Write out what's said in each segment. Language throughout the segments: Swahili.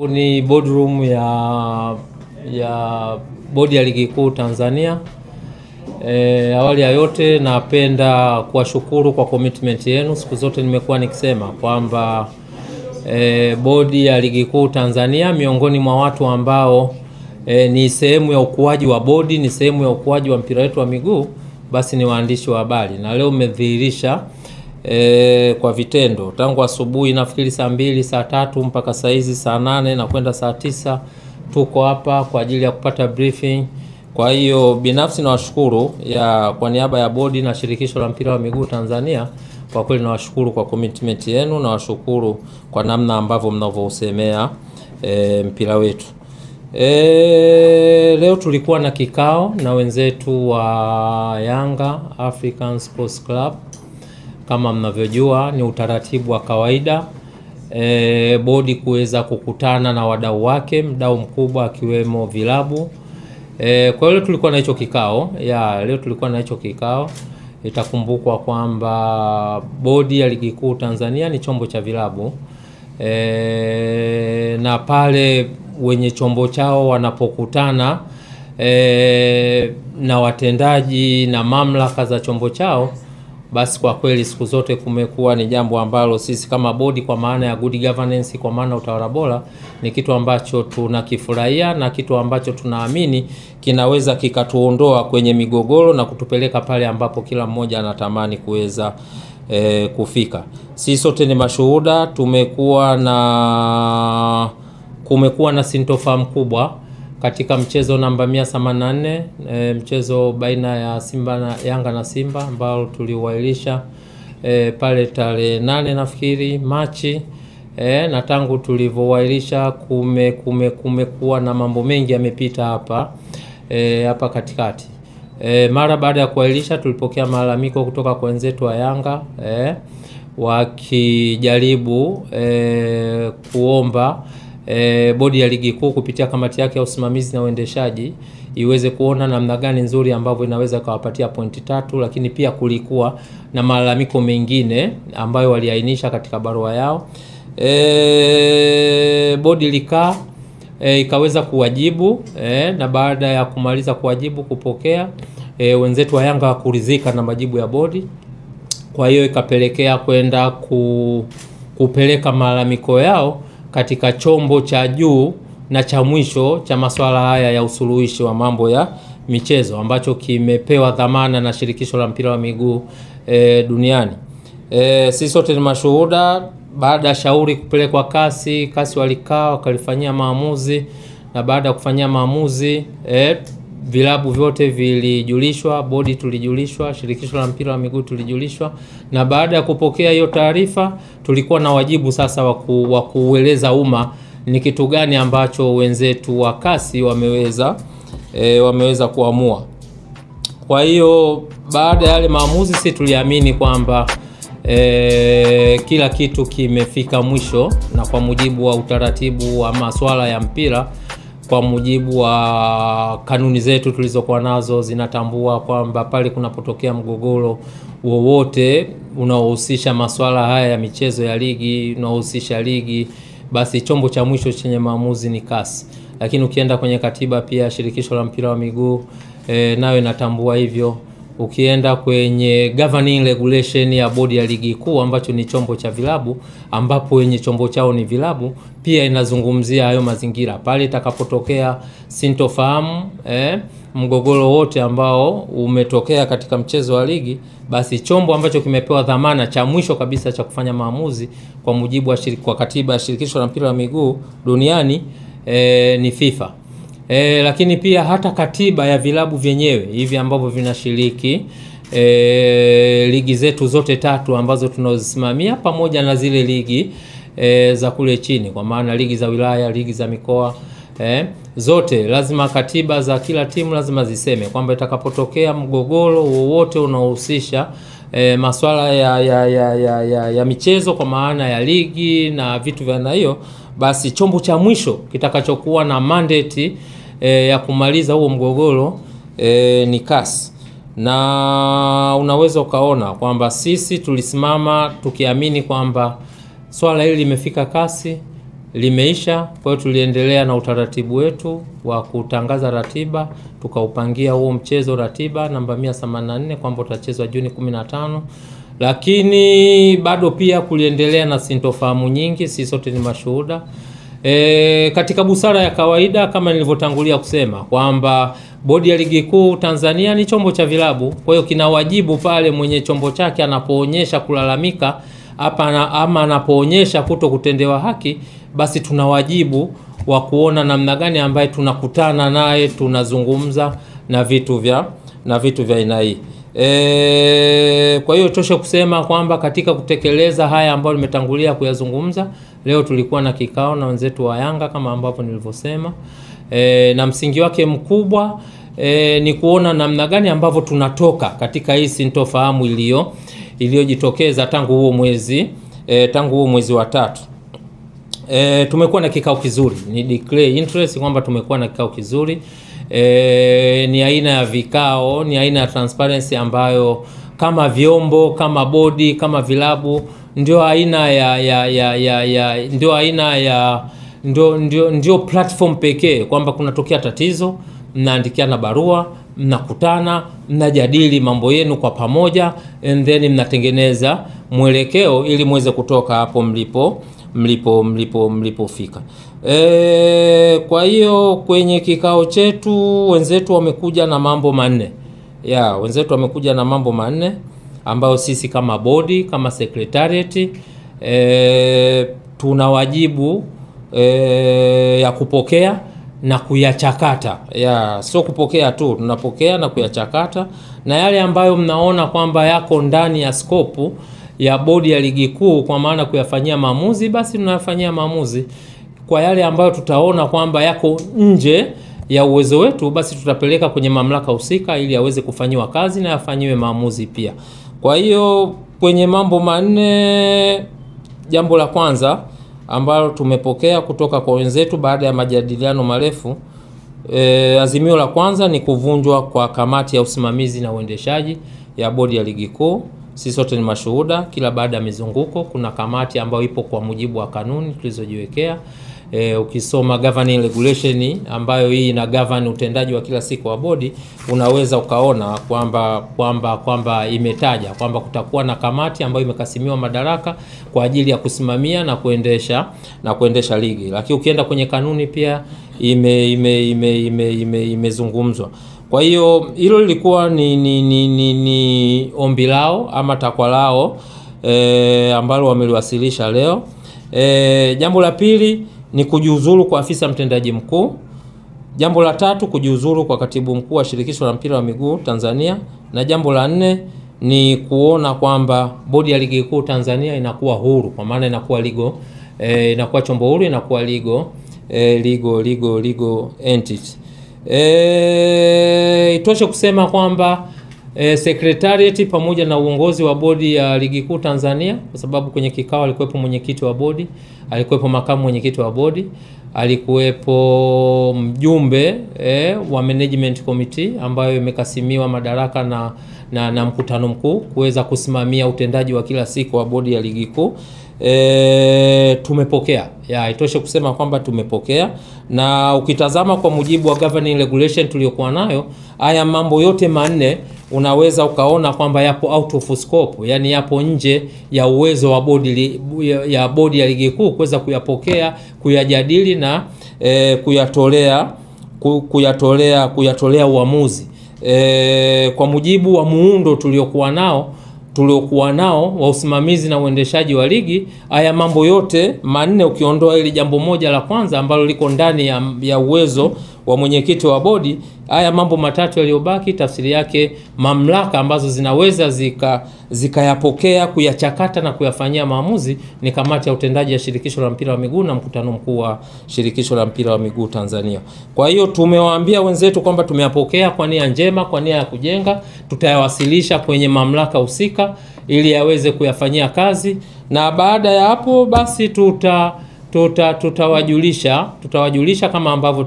Ni boardroom ya bodi ya ligi kuu Tanzania. Awali ya yote napenda kuwashukuru kwa commitment yenu. Siku zote nimekuwa nikisema kwamba bodi ya ligi kuu Tanzania miongoni mwa watu ambao ni sehemu ya ukuaji wa bodi, ni sehemu ya ukuaji wa mpira wetu wa miguu, basi ni waandishi wa habari. Na leo umedhihirisha kwa vitendo. Tangu asubuhi nafikiri saa 2, saa 3 mpaka saa hizi saa 8 na kwenda saa 9 tuko hapa kwa ajili ya kupata briefing. Kwa hiyo binafsi nawashukuru kwa niaba ya bodi na shirikisho la mpira wa miguu Tanzania. Kwa kweli nawashukuru kwa commitment yenu, nawashukuru kwa namna ambavyo mnavyosemea mpira wetu. Leo tulikuwa na kikao na wenzetu wa Yanga African Sports Club. Kama mnavyojua ni utaratibu wa kawaida bodi kuweza kukutana na wadau wake, mdau mkubwa akiwemo vilabu. Kwa hiyo tulikuwa na hicho kikao. Leo tulikuwa na hicho kikao. Itakumbukwa kwamba bodi ya ligi kuu Tanzania ni chombo cha vilabu. Na pale wenye chombo chao wanapokutana na watendaji na mamlaka za chombo chao, basi kwa kweli siku zote kumekuwa ni jambo ambalo sisi kama bodi, kwa maana ya good governance, kwa maana utawala bora, ni kitu ambacho tunakifurahia na kitu ambacho tunaamini kinaweza kikatuondoa kwenye migogoro na kutupeleka pale ambapo kila mmoja anatamani kuweza kufika. Sisi sote ni mashuhuda, kumekuwa na sintofahamu kubwa katika mchezo namba 184, mchezo baina ya Yanga na Simba ambao tuliwailisha pale tarehe 8 nafikiri Machi. Na tangu tulivyowailisha kumekuwa na mambo mengi yamepita hapa katikati. Mara baada ya kuwailisha tulipokea malalamiko kutoka kwa wenzetu wa Yanga wakijaribu kuomba bodi ya ligi kuu kupitia kamati yake ya usimamizi na uendeshaji iweze kuona namna gani nzuri ambavyo inaweza kuwapatia pointi 3, lakini pia kulikuwa na malalamiko mengine ambayo waliainisha katika barua yao. Bodi likaa ikaweza kuwajibu na baada ya kumaliza kuwajibu kupokea, wenzetu wa Yanga kuridhika na majibu ya bodi. Kwa hiyo ikapelekea kwenda kupeleka malalamiko yao katika chombo cha juu na cha mwisho cha masuala haya ya usuluhishi wa mambo ya michezo, ambacho kimepewa dhamana na shirikisho la mpira wa miguu duniani. Sisi sote ni mashuhuda. Baada ya shauri kupelekwa kasi walikaa wakalifanyia maamuzi, na baada ya kufanyia maamuzi vilabu vyote vilijulishwa, bodi tulijulishwa, shirikisho la mpira wa miguu tulijulishwa, na baada ya kupokea hiyo taarifa tulikuwa na wajibu sasa wa kueleza umma ni kitu gani ambacho wenzetu wa kasi wameweza kuamua. Kwa hiyo baada ya yale maamuzi sisi tuliamini kwamba kila kitu kimefika mwisho, na kwa mujibu wa utaratibu wa masuala ya mpira, kwa mujibu wa kanuni zetu tulizokuwa nazo zinatambua kwamba pale kunapotokea mgogoro wowote unaohusisha masuala haya ya michezo ya ligi, unaohusisha ligi, basi chombo cha mwisho chenye maamuzi ni kasi. Lakini ukienda kwenye katiba pia shirikisho la mpira wa miguu nayo inatambua hivyo. Ukienda kwenye governing regulation ya bodi ya ligi kuu ambacho ni chombo cha vilabu, ambapo wenye chombo chao ni vilabu, pia inazungumzia hayo mazingira. Pale itakapotokea sintofahamu, mgogoro wote ambao umetokea katika mchezo wa ligi, basi chombo ambacho kimepewa dhamana cha mwisho kabisa cha kufanya maamuzi kwa mujibu wa katiba ya shirikisho la mpira wa miguu duniani ni FIFA. Lakini pia hata katiba ya vilabu vyenyewe hivi ambavyo vinashiriki ligi zetu zote 3 ambazo tunazosimamia, pamoja na zile ligi za kule chini, kwa maana ligi za wilaya, ligi za mikoa, zote lazima katiba za kila timu lazima ziseme kwamba itakapotokea mgogoro wowote unaohusisha masuala ya michezo, kwa maana ya ligi na vitu vya aina hiyo, basi chombo cha mwisho kitakachokuwa na mandate ya kumaliza huo mgogoro ni kasi. Na unaweza ukaona kwamba sisi tulisimama tukiamini kwamba swala hili limefika kasi, limeisha. Kwa hiyo tuliendelea na utaratibu wetu wa kutangaza ratiba, tukaupangia huo mchezo ratiba namba 184 kwamba utachezwa Juni 15. Lakini bado pia kuliendelea na sintofahamu nyingi, sisi sote ni mashuhuda. Katika busara ya kawaida kama nilivyotangulia kusema kwamba Bodi ya Ligi Kuu Tanzania ni chombo cha vilabu, kwa hiyo kina wajibu pale mwenye chombo chake anapoonyesha kulalamika ama anapoonyesha kuto kutendewa haki, basi tuna wajibu wa kuona namna gani ambaye tunakutana naye, tunazungumza na vitu vya aina hii. Kwa hiyo tosha kusema kwamba katika kutekeleza haya ambayo nimetangulia kuyazungumza, leo tulikuwa na kikao na wenzetu wa Yanga kama ambavyo nilivyosema. Na msingi wake mkubwa ni kuona namna gani ambavyo tunatoka katika hii sintofahamu iliyojitokeza tangu huo mwezi wa 3. Tumekuwa na kikao kizuri, ni declare interest kwamba tumekuwa na kikao kizuri. Ni aina ya vikao, ni aina ya transparency ambayo kama vyombo, kama bodi, kama vilabu ndio aina ndio platform pekee kwamba kunatokea tatizo, mnaandikiana barua, mnakutana, mnajadili mambo yenu kwa pamoja, and then mnatengeneza mwelekeo ili muweze kutoka hapo mlipofika. Kwa hiyo kwenye kikao chetu wenzetu wamekuja na mambo manne. Wenzetu wamekuja na mambo manne ambayo sisi kama bodi, kama secretariat tuna wajibu ya kupokea na kuyachakata. Sio kupokea tu, tunapokea na kuyachakata, na yale ambayo mnaona kwamba yako ndani ya skopu ya Bodi ya Ligi Kuu kwa maana kuyafanyia maamuzi, basi tunayafanyia maamuzi. Kwa yale ambayo tutaona kwamba yako nje ya uwezo wetu, basi tutapeleka kwenye mamlaka husika ili yaweze kufanyiwa kazi na yafanyiwe maamuzi pia. Kwa hiyo kwenye mambo manne, jambo la kwanza ambalo tumepokea kutoka kwa wenzetu baada ya majadiliano marefu, azimio la kwanza ni kuvunjwa kwa kamati ya usimamizi na uendeshaji ya Bodi ya Ligi Kuu. Sisi sote ni mashuhuda, kila baada ya mizunguko kuna kamati ambayo ipo kwa mujibu wa kanuni tulizojiwekea. Ukisoma governing regulation ambayo hii ina govern utendaji wa kila siku wa bodi, unaweza ukaona kwamba imetaja kwamba kutakuwa na kamati ambayo imekasimiwa madaraka kwa ajili ya kusimamia na kuendesha ligi. Lakini ukienda kwenye kanuni pia imezungumzwa. Kwa hiyo hilo lilikuwa ni ombi lao ama takwa lao ambalo wameliwasilisha leo. Jambo la pili ni kujiuzulu kwa afisa mtendaji mkuu. Jambo la tatu kujiuzulu kwa katibu mkuu wa Shirikisho la Mpira wa Miguu Tanzania, na jambo la 4 ni kuona kwamba Bodi ya Ligi Kuu Tanzania inakuwa huru, kwa maana inakuwa inakuwa chombo huru, inakuwa legal entity. Itoshe kusema kwamba secretariat pamoja na uongozi wa Bodi ya Ligi Kuu Tanzania, kwa sababu kwenye kikao alikuwepo mwenyekiti wa bodi, alikuwepo makamu mwenyekiti wa bodi, alikuwepo mjumbe wa management committee ambayo imekasimiwa madaraka na mkutano mkuu kuweza kusimamia utendaji wa kila siku wa Bodi ya Ligi Kuu. Tumepokea. Itoshe kusema kwamba tumepokea, na ukitazama kwa mujibu wa governing regulation tuliyokuwa nayo, haya mambo yote manne unaweza ukaona kwamba yapo out of scope, yani yapo nje ya uwezo wa Bodi ya Ligi Kuu kuweza kuyapokea, kuyajadili na kuyatolea uamuzi. Kwa mujibu wa muundo tuliokuwa nao wa usimamizi na uendeshaji wa ligi, haya mambo yote manne ukiondoa ili jambo moja la kwanza ambalo liko ndani ya uwezo wa mwenyekiti wa bodi, haya mambo matatu yaliyobaki, tafsiri yake mamlaka ambazo zinaweza zikayapokea, kuyachakata na kuyafanyia maamuzi ni kamati ya utendaji ya Shirikisho la Mpira wa Miguu na mkutano mkuu wa Shirikisho la Mpira wa Miguu Tanzania. Kwa hiyo tumewaambia wenzetu kwamba tumeyapokea kwa nia njema, kwa nia ya kujenga, tutayawasilisha kwenye mamlaka husika ili yaweze kuyafanyia kazi, na baada ya hapo basi tutawajulisha kama ambavyo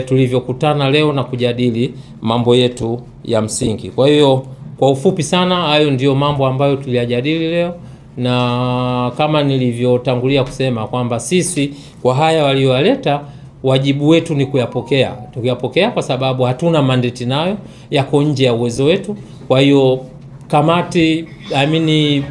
tulivyokutana leo na kujadili mambo yetu ya msingi. Kwa hiyo kwa ufupi sana, hayo ndio mambo ambayo tuliyajadili leo, na kama nilivyotangulia kusema kwamba sisi kwa haya walioyaleta, wajibu wetu ni kuyapokea. Tukiyapokea kwa sababu hatuna mandate nayo, yako nje ya uwezo wetu. Kwa hiyo kamati,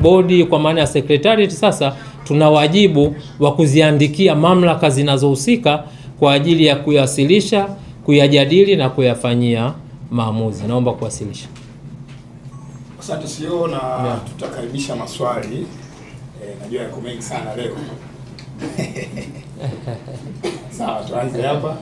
bodi kwa maana ya secretariat, sasa tuna wajibu wa kuziandikia mamlaka zinazohusika kwa ajili ya kuyawasilisha, kuyajadili na kuyafanyia maamuzi. Naomba kuwasilisha. Asante CEO, na tutakaribisha maswali. Najua yako mengi sana leo. Sawa, tuanze hapa.